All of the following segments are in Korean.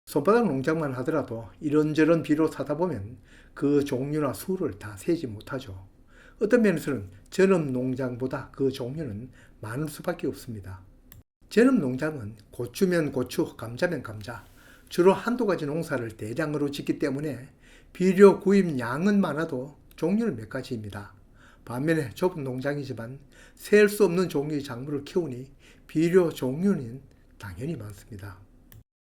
손바닥 농장만 하더라도 이런저런 비료 사다 보면 그 종류나 수를 다 세지 못하죠. 어떤 면에서는 전업 농장보다 그 종류는 많을 수밖에 없습니다. 전업 농장은 고추면 고추, 감자면 감자, 주로 한두 가지 농사를 대량으로 짓기 때문에 비료 구입 양은 많아도 종류는 몇 가지입니다. 반면에 좁은 농장이지만 셀 수 없는 종류의 작물을 키우니 비료 종류는 당연히 많습니다.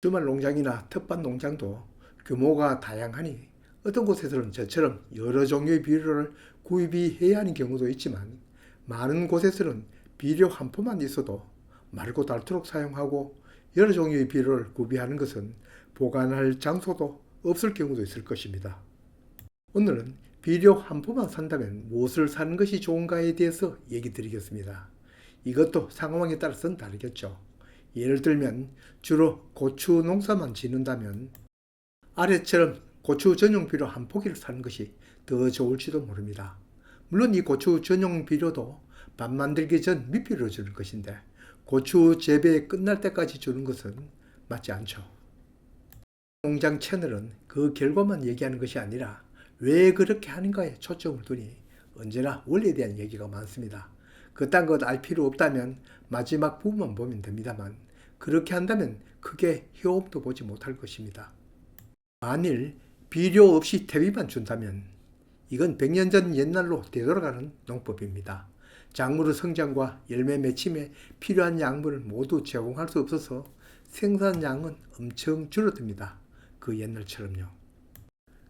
주말 농장이나 텃밭 농장도 규모가 다양하니 어떤 곳에서는 저처럼 여러 종류의 비료를 구입해야 하는 경우도 있지만 많은 곳에서는 비료 한 포만 있어도 말고 닳도록 사용하고 여러 종류의 비료를 구비하는 것은 보관할 장소도 없을 경우도 있을 것입니다. 오늘은 비료 한 포만 산다면 무엇을 사는 것이 좋은가에 대해서 얘기 드리겠습니다. 이것도 상황에 따라서는 다르겠죠. 예를 들면 주로 고추 농사만 짓는다면 아래처럼 고추 전용 비료 한 포기를 사는 것이 더 좋을지도 모릅니다. 물론 이 고추 전용 비료도 밥 만들기 전 미필로 주는 것인데 고추 재배 끝날 때까지 주는 것은 맞지 않죠. 농장 채널은 그 결과만 얘기하는 것이 아니라 왜 그렇게 하는가에 초점을 두니 언제나 원리에 대한 얘기가 많습니다. 그딴 것 알 필요 없다면 마지막 부분만 보면 됩니다만 그렇게 한다면 크게 효험도 보지 못할 것입니다. 만일 비료 없이 퇴비만 준다면 이건 100년 전 옛날로 되돌아가는 농법입니다. 작물의 성장과 열매 맺힘에 필요한 양분을 모두 제공할 수 없어서 생산량은 엄청 줄어듭니다. 그 옛날처럼요.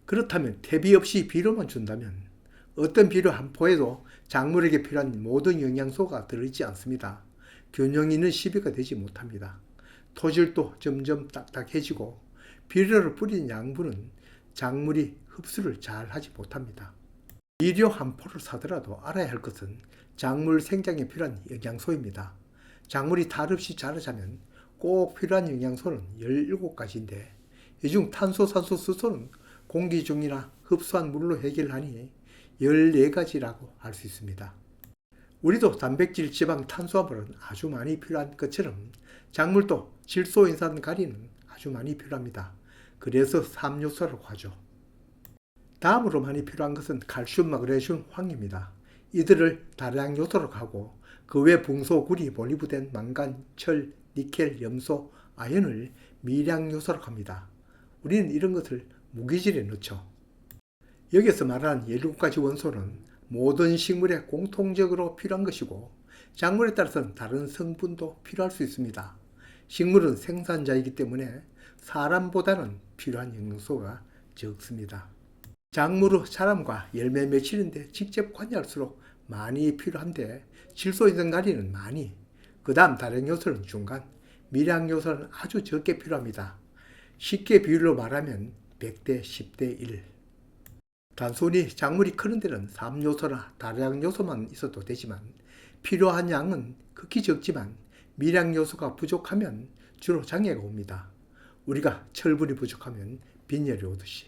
그렇다면 퇴비 없이 비료만 준다면 어떤 비료 한 포에도 작물에게 필요한 모든 영양소가 들어있지 않습니다. 균형 있는 시비가 되지 못합니다. 토질도 점점 딱딱해지고 비료를 뿌린 양분은 작물이 흡수를 잘 하지 못합니다. 비료 한 포를 사더라도 알아야 할 것은 작물 생장에 필요한 영양소입니다. 작물이 탈 없이 자라자면 꼭 필요한 영양소는 17가지인데 이 중 탄소, 산소, 수소는 공기 중이나 흡수한 물로 해결하니 14가지라고 할 수 있습니다. 우리도 단백질, 지방, 탄수화물은 아주 많이 필요한 것처럼 작물도 질소, 인산, 가리는 아주 많이 필요합니다. 그래서 3요소라고 하죠. 다음으로 많이 필요한 것은 칼슘, 마그네슘, 황입니다. 이들을 다량 요소로 하고 그 외 붕소, 구리, 몰리브덴, 망간, 철, 니켈, 염소, 아연을 미량 요소로 합니다. 우리는 이런 것을 무기질에 넣죠. 여기서 말하는 17가지 원소는 모든 식물에 공통적으로 필요한 것이고 작물에 따라서는 다른 성분도 필요할 수 있습니다. 식물은 생산자이기 때문에 사람보다는 필요한 영양소가 적습니다. 작물의 자람과 열매 맺히는데 직접 관여할수록 많이 필요한데 질소인산 가리는 많이, 그 다음 다른 요소는 중간, 미량 요소는 아주 적게 필요합니다. 쉽게 비율로 말하면 100대 10대 1. 단순히 작물이 크는 데는 3요소나 다량 요소만 있어도 되지만 필요한 양은 극히 적지만 미량 요소가 부족하면 주로 장애가 옵니다. 우리가 철분이 부족하면 빈혈이 오듯이.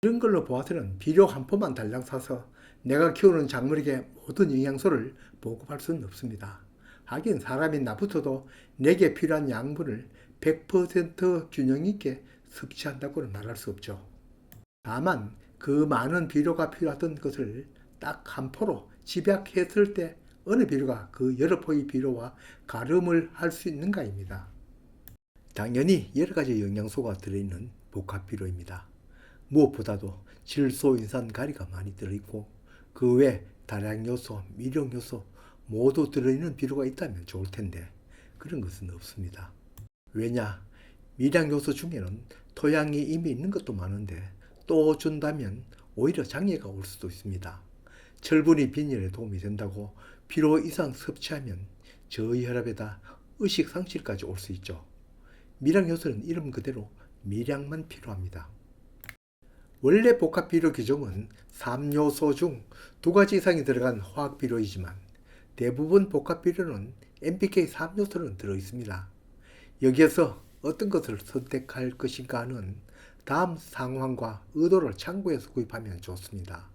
이런 걸로 보아서는 비료 한 포만 달랑 사서 내가 키우는 작물에게 모든 영양소를 보급할 수는 없습니다. 하긴 사람인 나부터도 내게 필요한 양분을 100% 균형 있게 섭취한다고는 말할 수 없죠. 다만 그 많은 비료가 필요하던 것을 딱 한 포로 집약했을 때 어느 비료가 그 여러 포의 비료와 가름을 할 수 있는가입니다. 당연히 여러 가지 영양소가 들어있는 복합 비료입니다. 무엇보다도 질소, 인산, 가리가 많이 들어있고 그 외 다량 요소, 미량 요소 모두 들어있는 비료가 있다면 좋을 텐데 그런 것은 없습니다. 왜냐? 미량 요소 중에는 토양이 이미 있는 것도 많은데 또 준다면 오히려 장애가 올 수도 있습니다. 철분이 빈혈에 도움이 된다고 필요 이상 섭취하면 저혈압에다 의식 상실까지 올 수 있죠. 미량 요소는 이름 그대로 미량만 필요합니다. 원래 복합 비료 규정은 3요소 중 2가지 이상이 들어간 화학 비료이지만 대부분 복합 비료는 NPK 3요소는 들어있습니다. 여기에서 어떤 것을 선택할 것인가는 다음 상황과 의도를 참고해서 구입하면 좋습니다.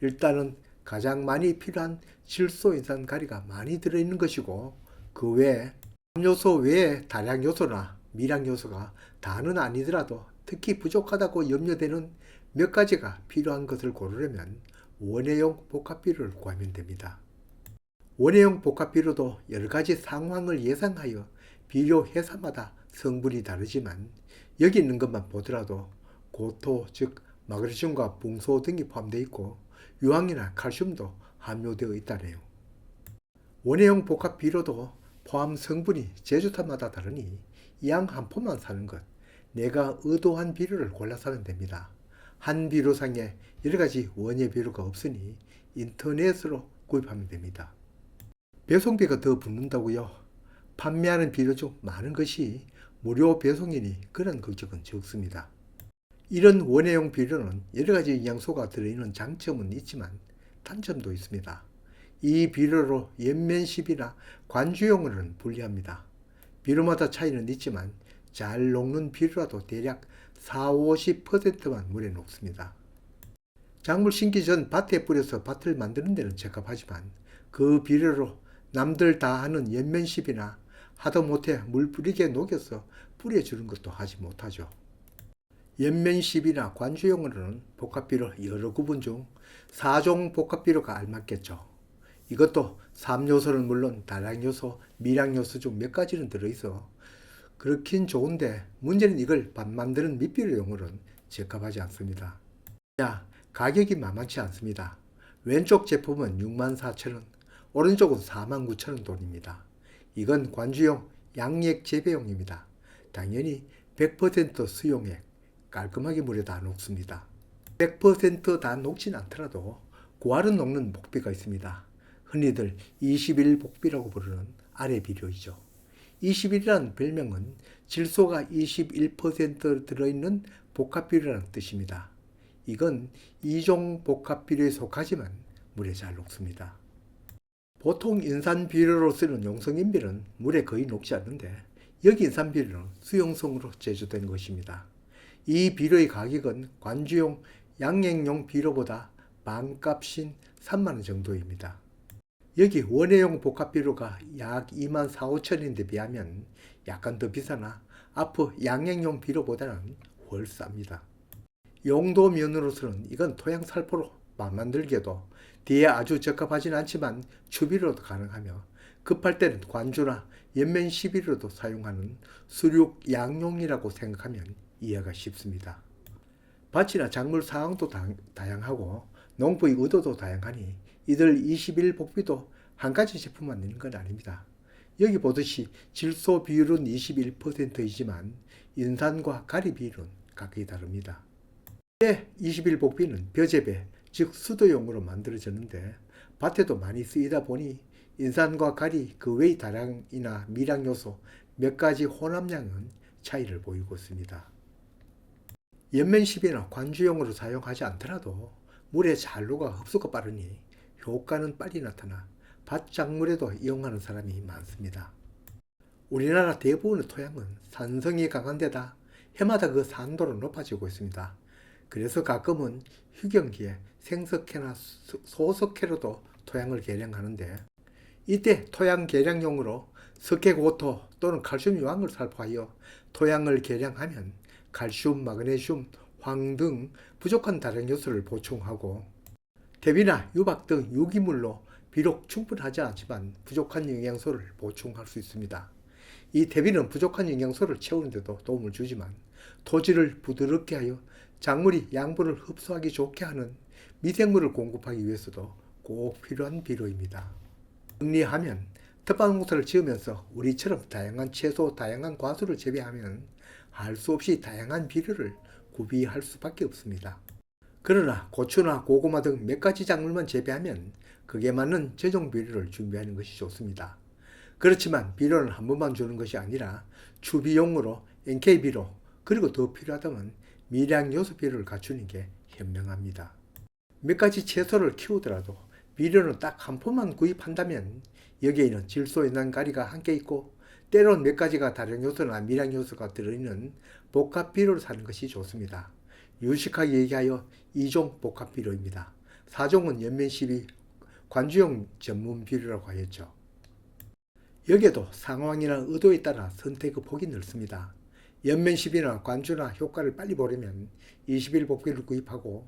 일단은 가장 많이 필요한 질소, 인산, 가리가 많이 들어있는 것이고 그 외에 3요소 외에 다량 요소나 미량 요소가 다는 아니더라도 특히 부족하다고 염려되는 몇 가지가 필요한 것을 고르려면 원예용 복합비료를 구하면 됩니다. 원예용 복합비료도 여러 가지 상황을 예상하여 비료 회사마다 성분이 다르지만 여기 있는 것만 보더라도 고토 즉 마그네슘과 붕소 등이 포함되어 있고 유황이나 칼슘도 함유되어 있다네요. 원예용 복합비료도 포함 성분이 제조사마다 다르니 양 한 포만 사는 것, 내가 의도한 비료를 골라서 하면 됩니다. 한 비료상에 여러 가지 원예 비료가 없으니 인터넷으로 구입하면 됩니다. 배송비가 더 붙는다고요? 판매하는 비료 중 많은 것이 무료 배송이니 그런 걱정은 적습니다. 이런 원예용 비료는 여러 가지 영양소가 들어있는 장점은 있지만 단점도 있습니다. 이 비료로 연면십이나 관주용으로는 불리합니다. 비료마다 차이는 있지만 잘 녹는 비료라도 대략 40~50%만 물에 녹습니다. 작물 심기 전 밭에 뿌려서 밭을 만드는 데는 적합하지만 그 비료로 남들 다 하는 연면십이나 하다못해 물 뿌리게 녹여서 뿌려주는 것도 하지 못하죠. 연면십이나 관주용으로는 복합비료 여러 구분 중 4종 복합비료가 알맞겠죠. 이것도 3요소는 물론 다량요소, 미량요소 중 몇 가지는 들어있어 그렇긴 좋은데 문제는 이걸 밥 만드는 밑비료용으로는 적합하지 않습니다. 가격이 만만치 않습니다. 왼쪽 제품은 64,000원, 오른쪽은 49,000원 돈입니다. 이건 관주용 양액 재배용입니다. 당연히 100% 수용액, 깔끔하게 물에 다 녹습니다. 100% 다 녹진 않더라도 고알은 녹는 복비가 있습니다. 흔히들 21복비라고 부르는 아래 비료이죠. 21이라는 별명은 질소가 21% 들어있는 복합비료라는 뜻입니다. 이건 2종 복합비료에 속하지만 물에 잘 녹습니다. 보통 인산비료로 쓰는 용성인비료는 물에 거의 녹지 않는데 여기 인산비료는 수용성으로 제조된 것입니다. 이 비료의 가격은 관주용 양액용 비료보다 반값인 30,000원 정도입니다. 여기 원예용 복합비료가 약 24,000~25,000원인데 비하면 약간 더 비싸나 앞으로 양액용 비료보다는 훨 쌉니다. 용도 면으로서는 이건 토양 살포로 만들기에도 뒤에 아주 적합하진 않지만 추비료도 가능하며 급할 때는 관주나 연면 시비료도 사용하는 수륙 양용이라고 생각하면 이해가 쉽습니다. 밭이나 작물 상황도 다양하고 농부의 의도도 다양하니 이들 21복비도 한 가지 제품만 있는 건 아닙니다. 여기 보듯이 질소 비율은 21%이지만 인산과 가리 비율은 각기 다릅니다. 21복비는 벼재배, 즉 수도용으로 만들어졌는데 밭에도 많이 쓰이다 보니 인산과 가리 그 외의 다량이나 미량 요소 몇 가지 혼합량은 차이를 보이고 있습니다. 연면십이나 관주용으로 사용하지 않더라도 물에 잘 녹아 흡수가 빠르니 효과는 빨리 나타나 밭작물에도 이용하는 사람이 많습니다. 우리나라 대부분의 토양은 산성이 강한 데다 해마다 그 산도는 높아지고 있습니다. 그래서 가끔은 휴경기에 생석회나 소석회로도 토양을 개량하는데 이때 토양 개량용으로 석회고토 또는 칼슘 유황을 살포하여 토양을 개량하면 칼슘, 마그네슘, 황 등 부족한 다른 요소를 보충하고 대비나 유박 등 유기물로 비록 충분하지 않지만 부족한 영양소를 보충할 수 있습니다. 이 대비는 부족한 영양소를 채우는 데도 도움을 주지만 토지를 부드럽게 하여 작물이 양분을 흡수하기 좋게 하는 미생물을 공급하기 위해서도 꼭 필요한 비료입니다. 정리하면 텃밭농사를 지으면서 우리처럼 다양한 채소, 다양한 과수를 재배하면 할 수 없이 다양한 비료를 구비할 수밖에 없습니다. 그러나 고추나 고구마 등 몇 가지 작물만 재배하면 그게 맞는 재종 비료를 준비하는 것이 좋습니다. 그렇지만 비료는 한 번만 주는 것이 아니라 추비용으로 NK 비료 그리고 더 필요하다면 미량 요소 비료를 갖추는 게 현명합니다. 몇 가지 채소를 키우더라도 비료는 딱 한 포만 구입한다면 여기에는 질소, 인산, 가리가 함께 있고 때론 몇 가지가 다른 요소나 미량 요소가 들어있는 복합 비료를 사는 것이 좋습니다. 유식하게 얘기하여 2종 복합 비료입니다. 4종은 연면십이 관주용 전문 비료라고 하였죠. 여기에도 상황이나 의도에 따라 선택의 폭이 넓습니다. 연면십이나 관주나 효과를 빨리 보려면 20일 복비를 구입하고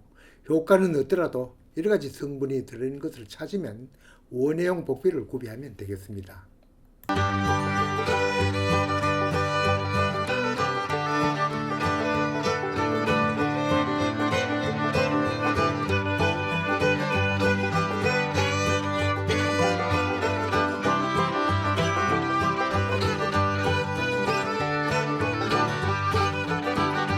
효과는 없더라도 여러가지 성분이 들어있는 것을 찾으면 원예용 복비를 구비하면 되겠습니다.